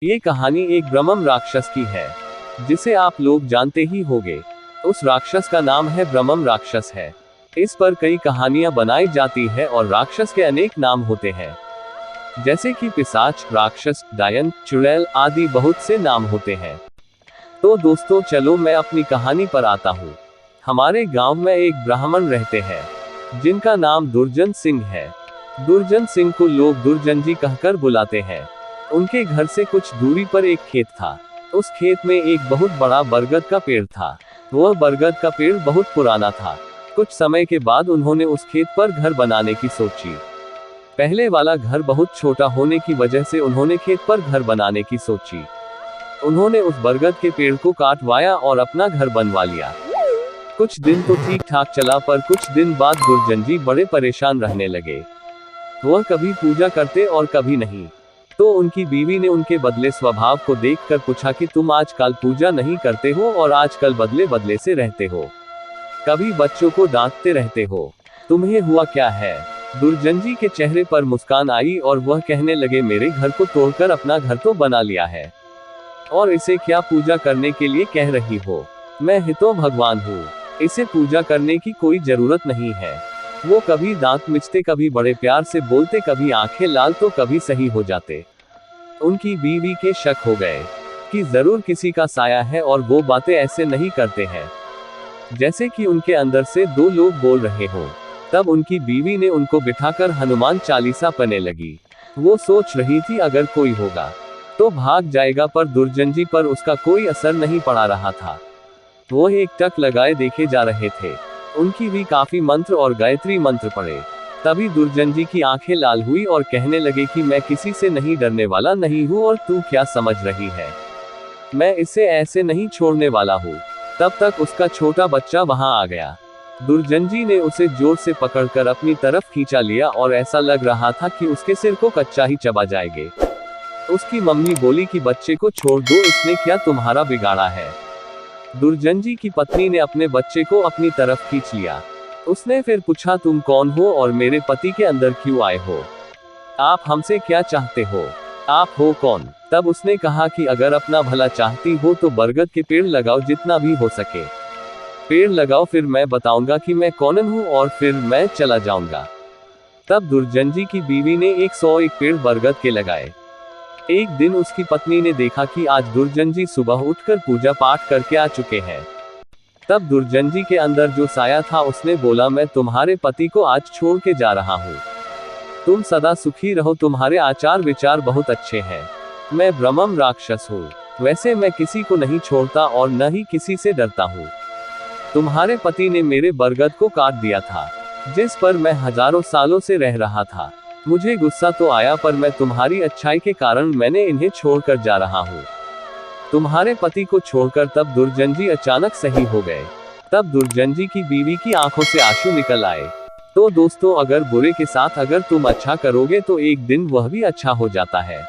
ये कहानी एक ब्रह्मम राक्षस की है, जिसे आप लोग जानते ही होंगे। उस राक्षस का नाम है ब्रह्मम राक्षस है। इस पर कई कहानियां बनाई जाती है और राक्षस के अनेक नाम होते हैं, जैसे कि पिशाच, राक्षस, डायन, चुड़ैल आदि बहुत से नाम होते हैं। तो दोस्तों चलो मैं अपनी कहानी पर आता हूँ। हमारे गांव में एक ब्राह्मण रहते हैं, जिनका नाम दुर्जन सिंह है। दुर्जन सिंह को लोग दुर्जन जी कहकर बुलाते हैं। उनके घर से कुछ दूरी पर एक खेत था। उस खेत में एक बहुत बड़ा बरगद का पेड़ था। वह बरगद का पेड़ बहुत पुराना था। कुछ समय के बाद उन्होंने उस खेत पर घर बनाने की सोची। पहले वाला घर बहुत छोटा होने की वजह से उन्होंने खेत पर घर बनाने की सोची। उन्होंने उस बरगद के पेड़ को काटवाया और अपना घर बनवा लिया। कुछ दिन तो ठीक ठाक चला, पर कुछ दिन बाद दुर्जन जी बड़े परेशान रहने लगे। वह कभी पूजा करते और कभी नहीं। तो उनकी बीवी ने उनके बदले स्वभाव को देखकर पूछा कि तुम आजकल पूजा नहीं करते हो और आजकल बदले बदले से रहते हो, कभी बच्चों को डांटते रहते हो, तुम्हें हुआ क्या है? दुर्जन जी के चेहरे पर मुस्कान आई और वह कहने लगे, मेरे घर को तोड़कर अपना घर तो बना लिया है, और इसे क्या पूजा करने के लिए कह रही हो? मैं ही तो भगवान हूँ, इसे पूजा करने की कोई जरूरत नहीं है। वो कभी दांत मिचते, कभी बड़े प्यार से बोलते, कभी आंखें लाल तो कभी सही हो जाते। उनकी बीवी के शक हो गए कि जरूर किसी का साया है और वो बातें ऐसे नहीं करते हैं जैसे कि उनके अंदर से दो लोग बोल रहे हो। तब उनकी बीवी ने उनको बिठाकर हनुमान चालीसा पढ़ने लगी। वो सोच रही थी अगर कोई होगा तो भाग जाएगा, पर दुर्जन जी पर उसका कोई असर नहीं पड़ा रहा था। वो एक टक लगाए देखे जा रहे थे। उनकी भी काफी मंत्र और गायत्री मंत्र पढ़े। तभी दुर्जन जी की आंखें लाल हुई और कहने लगे कि मैं किसी से नहीं डरने वाला नहीं हूँ, और तू क्या समझ रही है, मैं इसे ऐसे नहीं छोड़ने वाला हूँ। तब तक उसका छोटा बच्चा वहां आ गया। दुर्जन जी ने उसे जोर से पकड़कर अपनी तरफ खींचा लिया और ऐसा लग रहा था कि उसके सिर को कच्चा ही चबा जाएंगे। उसकी मम्मी बोली कि बच्चे को छोड़ दो, इसने क्या तुम्हारा बिगाड़ा है? दुर्जन जी की पत्नी ने अपने बच्चे को अपनी तरफ खींच लिया। उसने फिर पूछा, तुम कौन हो और मेरे पति के अंदर क्यों आए हो? आप हमसे क्या चाहते हो? आप हो कौन? तब उसने कहा कि अगर अपना भला चाहती हो तो बरगद के पेड़ लगाओ, जितना भी हो सके पेड़ लगाओ, फिर मैं बताऊंगा कि मैं कौन हूँ और फिर मैं चला जाऊंगा। तब दुर्जन जी की बीवी ने 101 पेड़ बरगद के लगाए। एक दिन उसकी पत्नी ने देखा कि आज दुर्जन जी सुबह उठकर पूजा पाठ करके आ चुके हैं। तब दुर्जन जी के अंदर जो साया था उसने बोला, मैं तुम्हारे पति को आज छोड़ के जा रहा हूँ, तुम सदा सुखी रहो, तुम्हारे आचार विचार बहुत अच्छे हैं। मैं ब्रह्मम राक्षस हूँ, वैसे मैं किसी को नहीं छोड़ता और न ही किसी से डरता हूँ। तुम्हारे पति ने मेरे बरगद को काट दिया था, जिस पर मैं हजारों सालों से रह रहा था। मुझे गुस्सा तो आया, पर मैं तुम्हारी अच्छाई के कारण मैंने इन्हें छोड़कर जा रहा हूँ। तुम्हारे पति को छोड़कर तब दुर्जन जी अचानक सही हो गए। तब दुर्जन जी की बीवी की आंखों से आंसू निकल आए। तो दोस्तों, अगर बुरे के साथ अगर तुम अच्छा करोगे तो एक दिन वह भी अच्छा हो जाता है।